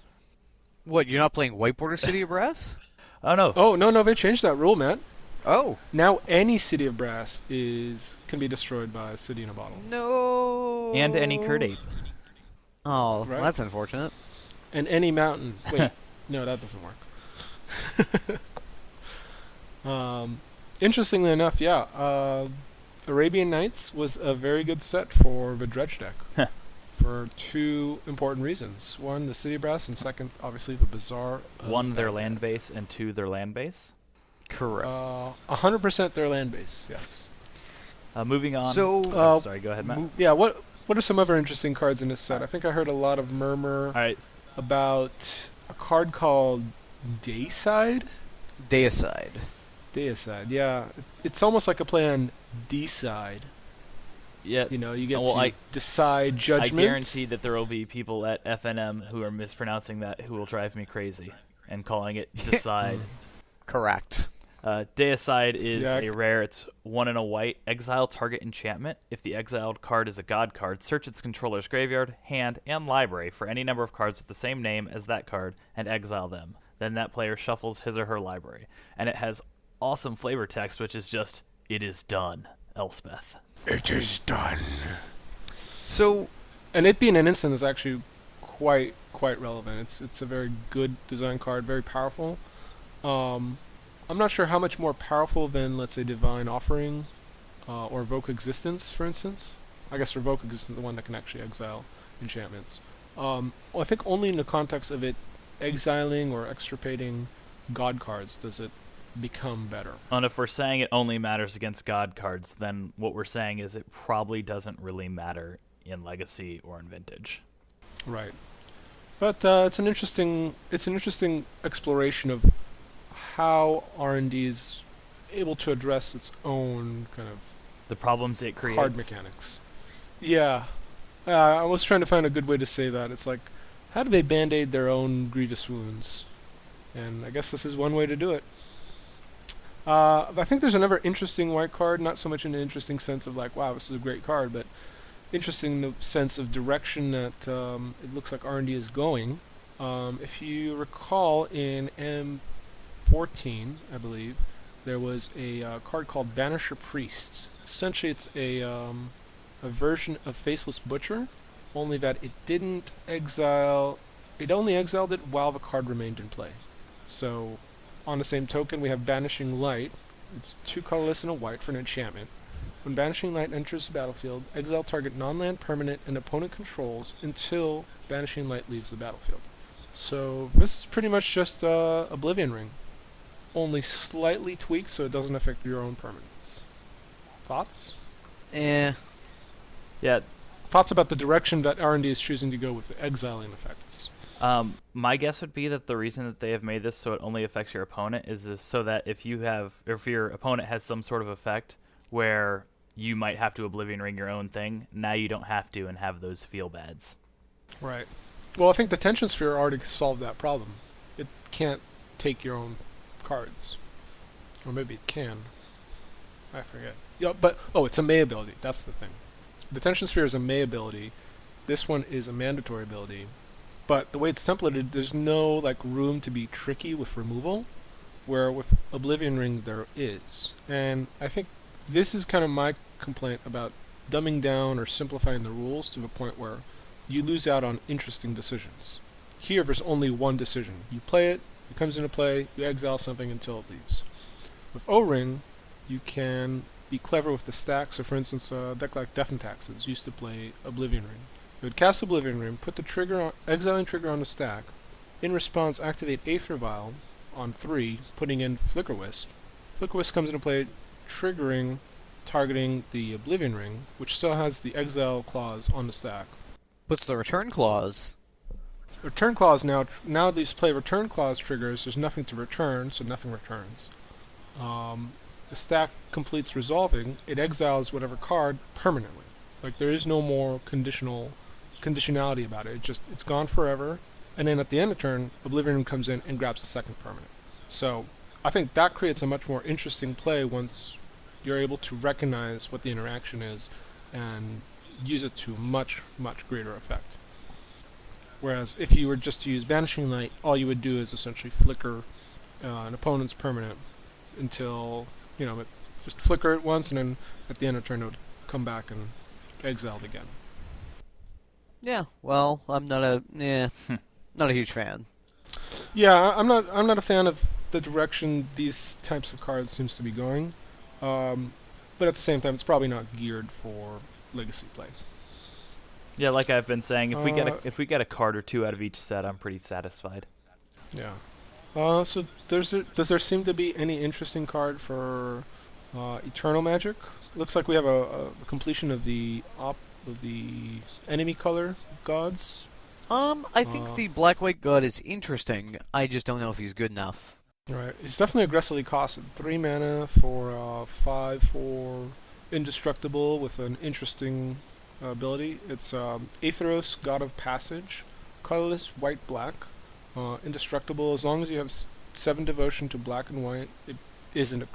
What, you're not playing White Border City of Brass? Oh no. Oh, no, they changed that rule, Matt. Oh. Now any City of Brass can be destroyed by a City in a bottle. No. And any Curd Ape. Oh, well, right? that's unfortunate. And any mountain. Wait, no, that doesn't work. Interestingly enough, yeah, Arabian Nights was a very good set for the dredge deck for two important reasons. One, the city brass, and second, obviously, the bizarre. One, their land base, and two, their land base. Correct. 100% their land base, yes. Moving on. So, sorry, go ahead, Matt. Yeah, what are some other interesting cards in this set? I think I heard a lot of murmur All right. about a card called Dayside? Deicide. Deicide, yeah. It's almost like a play on D-side. Yeah. You know, you get Well, to decide judgment. I guarantee that there will be people at FNM who are mispronouncing that who will drive me crazy and calling it Decide. Correct. Deicide is Yeah. a rare. It's 1 and a white. Exile target enchantment. If the exiled card is a god card, search its controller's graveyard, hand, and library for any number of cards with the same name as that card and exile them. Then that player shuffles his or her library. And it has awesome flavor text, which is just, "It is done, Elspeth." It is done. So, And it being an instant is actually quite relevant. It's a very good design card, very powerful. I'm not sure how much more powerful than, let's say, Divine Offering or Evoke Existence, for instance. I guess Revoke Existence is the one that can actually exile enchantments. Well, I think only in the context of it exiling or extirpating god cards does it become better. And if we're saying it only matters against god cards, then what we're saying is it probably doesn't really matter in Legacy or in Vintage. Right. But it's an interesting exploration of how R&D is able to address its own kind of The problems it creates. card mechanics. Yeah. I was trying to find a good way to say that. It's like, how do they band-aid their own grievous wounds? And I guess this is one way to do it. I think there's another interesting white card, not so much in an interesting sense of like, wow, this is a great card, but interesting in the sense of direction that it looks like R&D is going. If you recall, in M14, I believe, there was a card called Banisher Priest. Essentially, it's a version of Faceless Butcher, only that it didn't exile. It only exiled it while the card remained in play. So, on the same token, we have Banishing Light. It's 2 colorless and a white for an enchantment. When Banishing Light enters the battlefield, exile target non-land permanent and opponent controls until Banishing Light leaves the battlefield. So this is pretty much just Oblivion Ring, only slightly tweaked so it doesn't affect your own permanents. Thoughts? eh. Yeah. Thoughts about the direction that R&D is choosing to go with the exiling effects? My guess would be that the reason that they have made this so it only affects your opponent is so that if your opponent has some sort of effect where you might have to Oblivion Ring your own thing, now you don't have to and have those feel bads. Right. Well, I think the Tension Sphere already solved that problem. It can't take your own cards. Or maybe it can. I forget. Yeah, but, it's a May ability. That's the thing. The Tension Sphere is a May ability. This one is a mandatory ability. But the way it's templated, there's no like room to be tricky with removal, where with Oblivion Ring there is. And I think this is kind of my complaint about dumbing down or simplifying the rules to the point where you lose out on interesting decisions. Here there's only one decision. You play it, it comes into play, you exile something until it leaves. With O-Ring, you can be clever with the stack. So for instance, a deck like Death and Taxes used to play Oblivion Ring. It would cast Oblivion Ring, put the exiling trigger on the stack. In response, activate Aether Vial on 3, putting in Flicker Wisp. Flicker Wisp comes into play, targeting the Oblivion Ring, which still has the exile clause on the stack. What's the return clause? Return clause now these play return clause triggers, there's nothing to return, so nothing returns. The stack completes resolving, it exiles whatever card permanently. Like there is no more conditionality about it. It's gone forever, and then at the end of turn, Oblivion comes in and grabs the second permanent. So I think that creates a much more interesting play once you're able to recognize what the interaction is and use it to much greater effect. Whereas if you were just to use Banishing Light, all you would do is essentially flicker an opponent's permanent until, just flicker it once, and then at the end of turn it would come back and exiled again. Yeah, well, I'm not a not a huge fan. Yeah, I'm not a fan of the direction these types of cards seems to be going. Um, but at the same time, it's probably not geared for legacy play. Yeah, like I've been saying, Uh, if we get a card or two out of each set, I'm pretty satisfied. yeah. So does there seem to be any interesting card for Eternal Magic? Looks like we have a completion of of the enemy color gods. I think Uh, the Black White God is interesting. I just don't know if he's good enough. right. It's definitely aggressively costed. 3 mana for 5/4 indestructible with an interesting ability. It's Aetheros, God of Passage, colorless, white black, indestructible. As long as you have 7 devotion to black and white, it isn't a.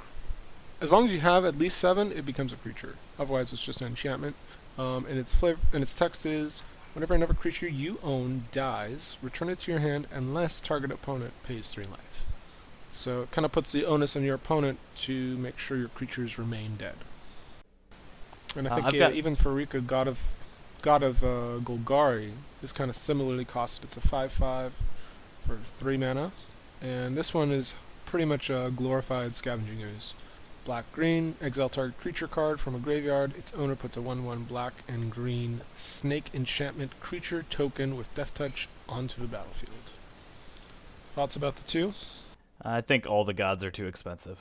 As long as you have at least 7, it becomes a creature. Otherwise, it's just an enchantment. And its text is: whenever another creature you own dies, return it to your hand unless target opponent pays 3 life. So it kind of puts the onus on your opponent to make sure your creatures remain dead. And I think even for Rika, God of Golgari is kind of similarly costed. It's a 5/5 for 3 mana, and this one is pretty much a glorified Scavenging Ooze. Black green, exile target creature card from a graveyard. Its owner puts a 1/1 black and green snake enchantment creature token with death touch onto the battlefield. Thoughts about the two? I think all the gods are too expensive.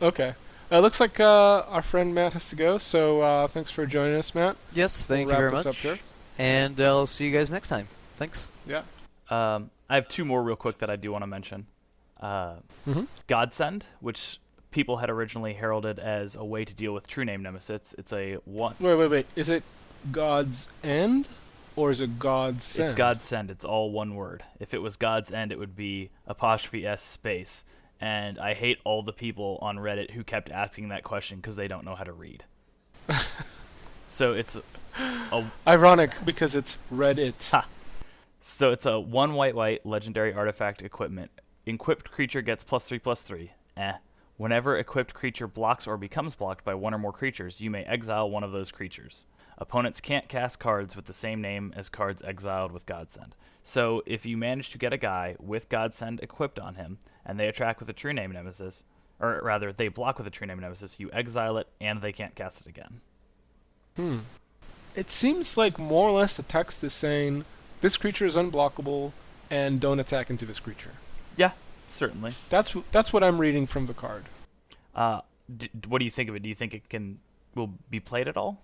Okay. It looks like our friend Matt has to go, so thanks for joining us, Matt. Yes, thank We'll you wrap very this much. up here. And I'll see you guys next time. Thanks. Yeah. I have two more real quick that I do want to mention. Mm-hmm. Godsend, which people had originally heralded as a way to deal with True Name Nemesis. It's a one. Wait. Is it God's End, or is it God's Send? It's Godsend. It's all one word. If it was God's End, it would be *S space. And I hate all the people on Reddit who kept asking that question because they don't know how to read. So it's ironic because it's Reddit. Ha. So it's a 1 white legendary artifact equipment. Equipped creature gets +3/+3. Whenever equipped creature blocks or becomes blocked by one or more creatures, you may exile one of those creatures. Opponents can't cast cards with the same name as cards exiled with Godsend. So if you manage to get a guy with Godsend equipped on him, and they attack with a True Name Nemesis, or rather, they block with a True Name Nemesis, you exile it, and they can't cast it again. It seems like more or less the text is saying, this creature is unblockable, and don't attack into this creature. Yeah, certainly. That's what I'm reading from the card. What do you think of it? Do you think it will be played at all?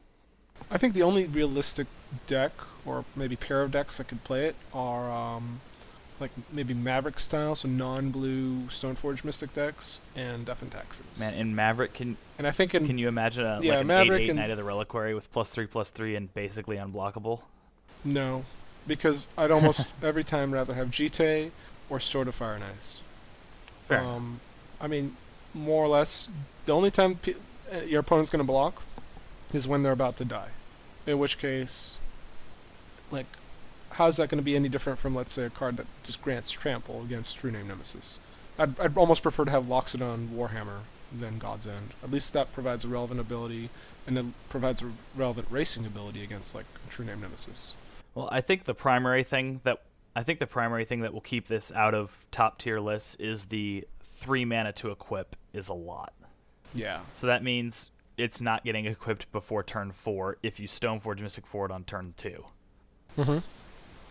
I think the only realistic deck, or maybe pair of decks that could play it, are like maybe Maverick style, so non-blue Stoneforge Mystic decks, and Death and Taxes. Man, in Maverick, and I think in can you imagine an Maverick 8/8 Knight of the Reliquary with +3/+3 and basically unblockable? No, because I'd almost every time rather have Jite or Sword of Fire and Ice. Fair. I mean, more or less, the only time your opponent's going to block is when they're about to die. In which case, like, how's that going to be any different from, let's say, a card that just grants trample against True Name Nemesis? I'd almost prefer to have Loxodon Warhammer than God's End. At least that provides a relevant ability, and it provides a relevant racing ability against, like, True Name Nemesis. Well, I think the primary thing that will keep this out of top tier lists is the 3 mana to equip is a lot. Yeah. So that means it's not getting equipped before turn 4 if you Stoneforge Mystic Forward on turn 2. Mm-hmm.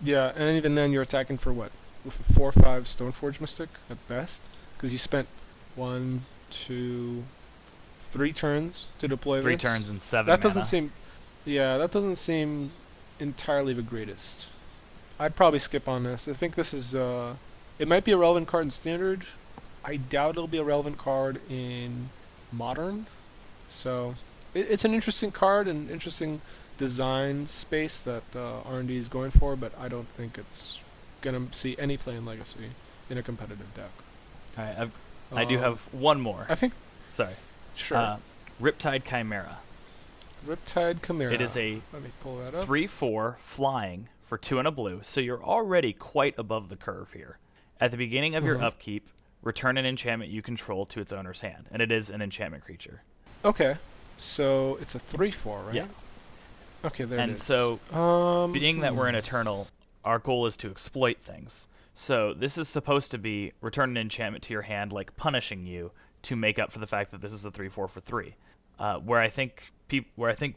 Yeah, and even then you're attacking for what? With a 4/5 Stoneforge Mystic at best? Because you spent 1, 2, 3 turns to deploy 3 this. turns and 7 That mana. doesn't seem... Yeah, that doesn't seem entirely the greatest. I'd probably skip on this. I think this is... it might be a relevant card in Standard. I doubt it'll be a relevant card in Modern. So, it's an interesting card and interesting design space that R&D is going for, but I don't think it's going to see any play in Legacy in a competitive deck. All right, I do have one more. I think... Sorry. Sure. Riptide Chimera. Riptide Chimera. It is a Let me pull that up. 3/4 flying for 2 and a blue, so you're already quite above the curve here. At the beginning of your upkeep, return an enchantment you control to its owner's hand, and it is an enchantment creature. Okay, so it's a 3/4, right? Yeah. Okay, there it And is. so, being that we're in Eternal, our goal is to exploit things. So this is supposed to be return an enchantment to your hand, like punishing you to make up for the fact that this is a 3/4 for 3. Where I think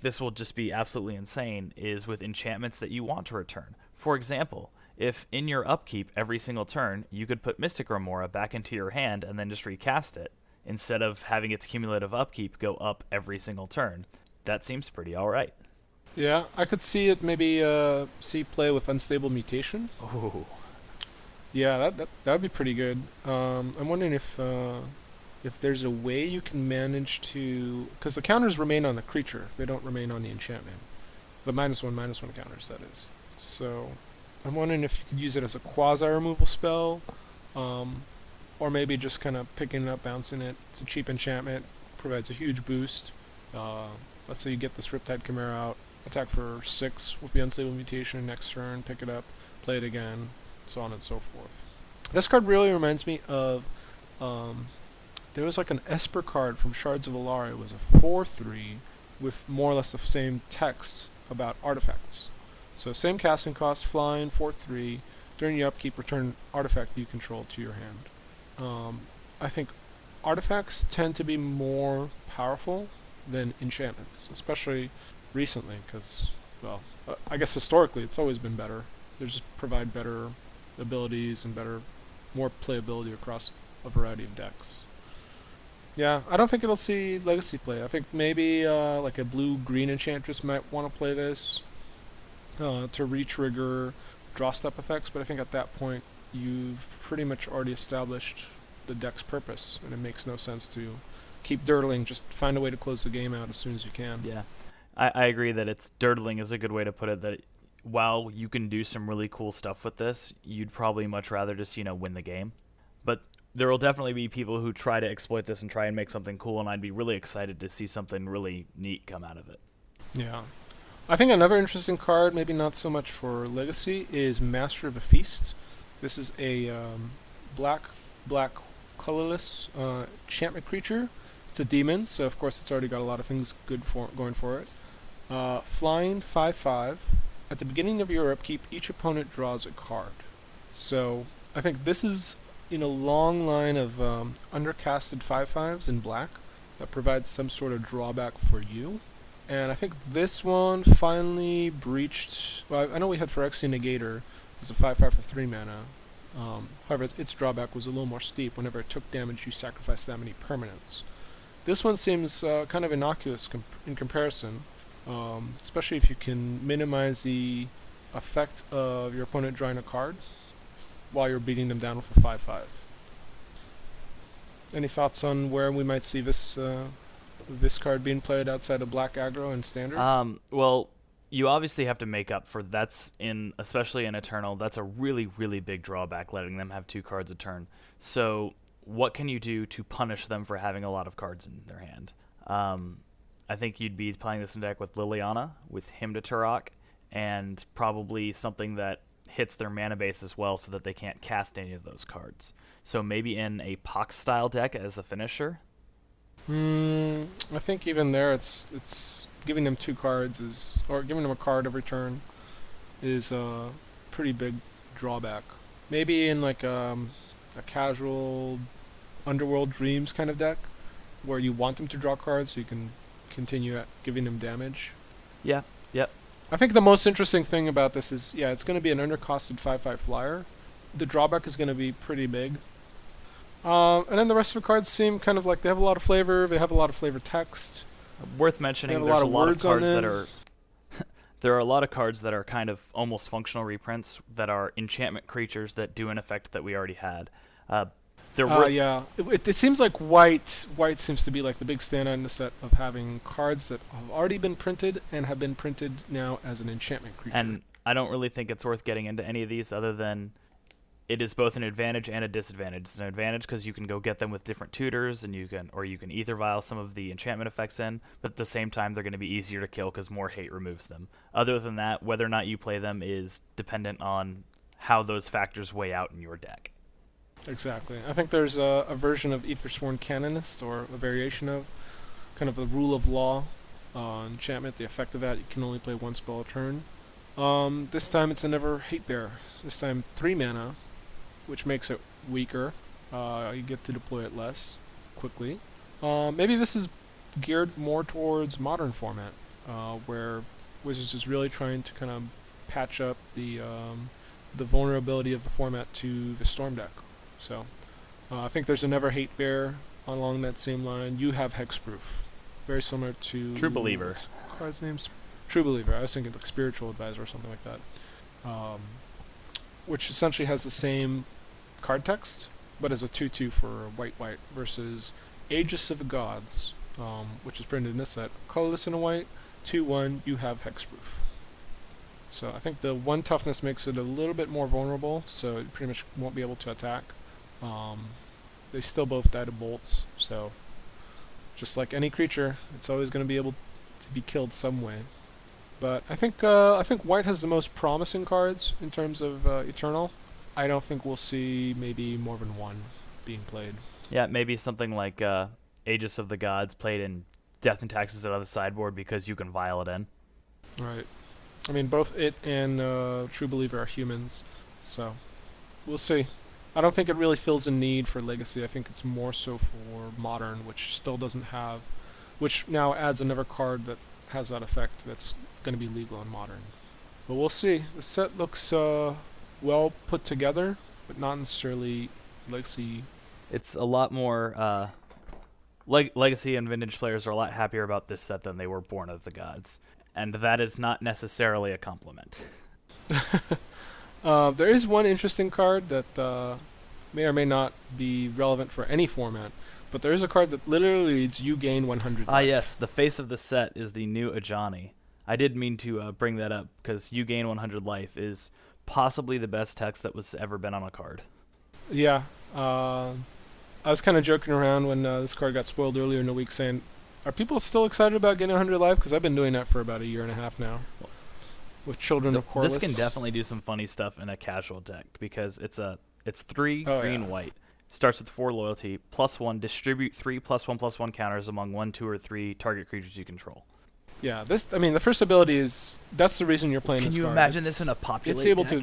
this will just be absolutely insane is with enchantments that you want to return. For example, if in your upkeep every single turn you could put Mystic Remora back into your hand and then just recast it, instead of having its cumulative upkeep go up every single turn, that seems pretty alright. Yeah, I could see it maybe see play with Unstable Mutation. Ooh. Yeah, that would be pretty good. I'm wondering if there's a way you can manage to, because the counters remain on the creature, they don't remain on the enchantment. The -1/-1 counters, that is. So I'm wondering if you could use it as a quasi removal spell, or maybe just kind of picking it up, bouncing it. It's a cheap enchantment, provides a huge boost. Let's say you get this Riptide Chimera out, attack for 6 with the Unstable Mutation next turn, pick it up, play it again, so on and so forth. This card really reminds me of, there was like an Esper card from Shards of Alara. It was a 4/3 with more or less the same text about artifacts. So same casting cost, flying, 4/3. During your upkeep, return artifact you control to your hand. I think artifacts tend to be more powerful than enchantments, especially recently, because, well, I guess historically it's always been better. They just provide better abilities and more playability across a variety of decks. Yeah, I don't think it'll see legacy play. I think maybe like a blue-green enchantress might want to play this to re-trigger draw step effects, but I think at that point you've pretty much already established the deck's purpose, and it makes no sense to keep dirtling. Just find a way to close the game out as soon as you can. Yeah, I agree that it's dirtling is a good way to put it. That while you can do some really cool stuff with this, you'd probably much rather just win the game. But there will definitely be people who try to exploit this and try and make something cool, and I'd be really excited to see something really neat come out of it. Yeah. I think another interesting card, maybe not so much for Legacy, is Master of a Feast. This is a black, colorless enchantment creature. It's a demon, so of course it's already got a lot of things going for it. Flying, 5/5. At the beginning of your upkeep, each opponent draws a card. So I think this is in a long line of undercasted 5/5s in black that provides some sort of drawback for you. And I think this one finally breached. Well, I know we had Phyrexian Negator as a 5/5 for 3 mana. However, its drawback was a little more steep. Whenever it took damage, you sacrificed that many permanents. This one seems kind of innocuous in comparison, especially if you can minimize the effect of your opponent drawing a card while you're beating them down with a 5/5. Any thoughts on where we might see this card being played outside of black aggro and standard? Well, you obviously have to make up for especially in Eternal, that's a really, really big drawback, letting them have 2 cards a turn. So what can you do to punish them for having a lot of cards in their hand? I think you'd be playing this in deck with Liliana, with Hymn to Turok, and probably something that hits their mana base as well so that they can't cast any of those cards. So maybe in a Pox-style deck as a finisher? I think even there it's giving them 2 cards or giving them a card every turn is a pretty big drawback. Maybe in like a casual Underworld Dreams kind of deck where you want them to draw cards so you can continue at giving them damage. Yeah, yep. I think the most interesting thing about this is, it's going to be an undercosted 5/5 flyer. The drawback is going to be pretty big. And then the rest of the cards seem kind of like they have a lot of flavor. They have a lot of flavor text. Worth mentioning, There's a lot of cards that are there are a lot of cards that are kind of almost functional reprints that are enchantment creatures that do an effect that we already had. It seems like white seems to be like the big standout in the set of having cards that have already been printed and have been printed now as an enchantment creature. And I don't really think it's worth getting into any of these other than it is both an advantage and a disadvantage. It's an advantage because you can go get them with different tutors, and you can Aether Vial some of the enchantment effects in, but at the same time they're going to be easier to kill because more hate removes them. Other than that, whether or not you play them is dependent on how those factors weigh out in your deck. Exactly. I think there's a version of Aethersworn Canonist, or a variation of, kind of a rule of law enchantment. The effect of that, you can only play one spell a turn. This time it's a never hate bear. This time 3 mana, which makes it weaker. You get to deploy it less quickly. Maybe this is geared more towards modern format, where Wizards is really trying to kind of patch up the vulnerability of the format to the Storm deck. So I think there's a never hate bear along that same line. You have hexproof, very similar to True Believer. Card's name's True Believer. I was thinking like Spiritual Advisor or something like that, which essentially has the same card text, but as a 2/2 for white versus Aegis of the Gods, which is printed in this set. Colorless and a white, 2/1. You have hexproof. So I think the 1 toughness makes it a little bit more vulnerable, so it pretty much won't be able to attack. They still both die to bolts, so just like any creature, it's always going to be able to be killed some way. But I think white has the most promising cards in terms of Eternal. I don't think we'll see maybe more than one being played. Yeah, maybe something like Aegis of the Gods played in Death and Taxes out of the sideboard because you can vial it in. Right. I mean, both it and True Believer are humans, so we'll see. I don't think it really fills a need for Legacy. I think it's more so for Modern, which still doesn't have, which now adds another card that has that effect that's going to be legal in Modern. But we'll see. The set looks well put together, but not necessarily Legacy. It's a lot more... Legacy and Vintage players are a lot happier about this set than they were Born of the Gods. And that is not necessarily a compliment. There is one interesting card that may or may not be relevant for any format, but there is a card that literally reads, you gain 100 Ah, yes, the face of the set is the new Ajani. I did mean to bring that up, because you gain 100 life is possibly the best text that was ever been on a card. Yeah, I was kind of joking around when this card got spoiled earlier in the week, saying, are people still excited about getting 100 life? Because I've been doing that for about a year and a half now. With Children of Corliss. This can definitely do some funny stuff in a casual deck, because it's 3 green white. Starts with 4 loyalty, +1, distribute 3 +1/+1 counters among 1, 2, or 3 target creatures you control. Yeah, the first ability is, that's the reason you're playing this card. Can you imagine this in a populate It's able deck?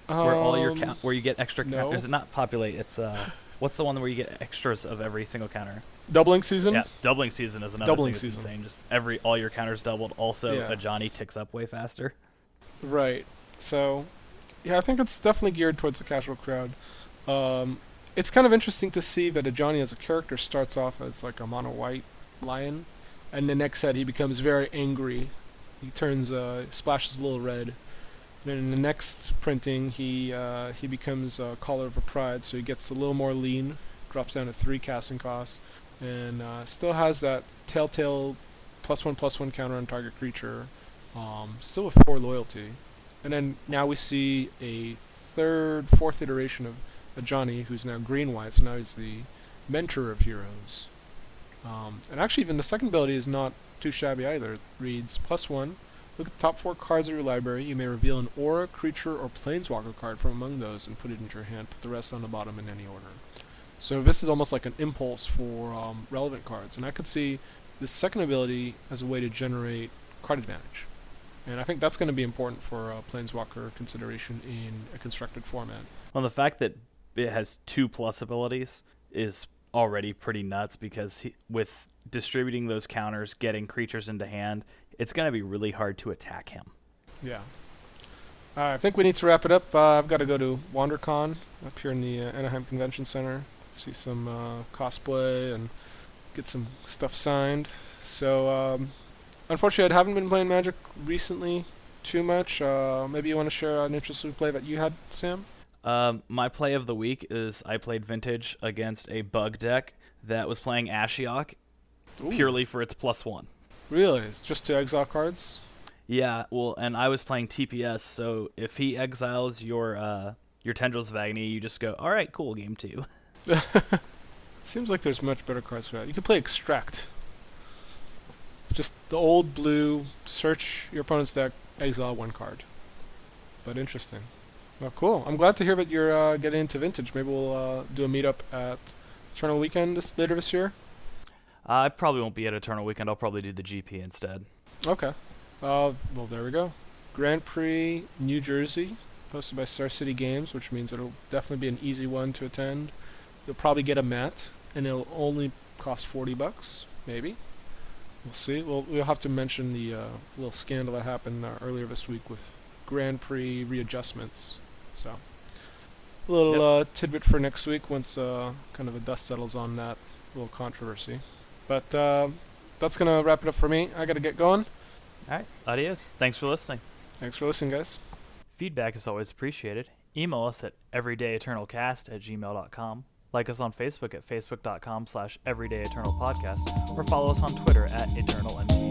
to... Where all your where you get extra no. counters. Not populate, it's what's the one where you get extras of every single counter? Doubling Season? Yeah, Doubling Season is another Doubling thing that's Season. insane. Just all your counters doubled. Also, Yeah. Ajani ticks up way faster. Right. So, yeah, I think it's definitely geared towards the casual crowd. It's kind of interesting to see that Ajani as a character starts off as like a mono white lion, and the next set he becomes very angry. He turns, splashes a little red. Then in the next printing, he becomes a Caller of a Pride, so he gets a little more lean, drops down to 3 casting costs, and still has that Telltale +1/+1 counter on target creature, still with 4 loyalty. And then now we see a fourth iteration of Ajani, who's now green-white, so now he's the Mentor of Heroes. And actually, even the second ability is not too shabby either. It reads, +1, look at the top 4 cards of your library. You may reveal an aura, creature, or planeswalker card from among those and put it into your hand. Put the rest on the bottom in any order. So this is almost like an impulse for relevant cards. And I could see the second ability as a way to generate card advantage. And I think that's going to be important for planeswalker consideration in a constructed format. Well, the fact that it has 2+ abilities is already pretty nuts, because with distributing those counters, getting creatures into hand, it's going to be really hard to attack him. Yeah. I think we need to wrap it up. I've got to go to WonderCon up here in the Anaheim Convention Center, see some cosplay and get some stuff signed. So, unfortunately, I haven't been playing Magic recently too much. Maybe you want to share an interesting play that you had, Sam? My play of the week is I played Vintage against a bug deck that was playing Ashiok purely for its +1. Really? It's just to exile cards? Yeah, well, and I was playing TPS, so if he exiles your Tendrils of Agony, you just go, all right, cool, game 2. Seems like there's much better cards for that. You could play Extract. Just the old blue, search your opponent's deck, exile 1 card. But interesting. Well, cool. I'm glad to hear that you're getting into Vintage. Maybe we'll do a meetup at Eternal Weekend later this year. I probably won't be at Eternal Weekend. I'll probably do the GP instead. Okay. Well, there we go. Grand Prix New Jersey, hosted by Star City Games, which means it'll definitely be an easy one to attend. You'll probably get a mat, and it'll only cost $40, maybe. We'll see. We'll have to mention the little scandal that happened earlier this week with Grand Prix readjustments. So, a little tidbit for next week once kind of the dust settles on that little controversy. But that's gonna wrap it up for me. I gotta get going. All right. Adios. Thanks for listening. Thanks for listening, guys. Feedback is always appreciated. Email us at everydayeternalcast@gmail.com. Like us on Facebook at facebook.com/everydayeternalpodcast, or follow us on Twitter at eternalmtg.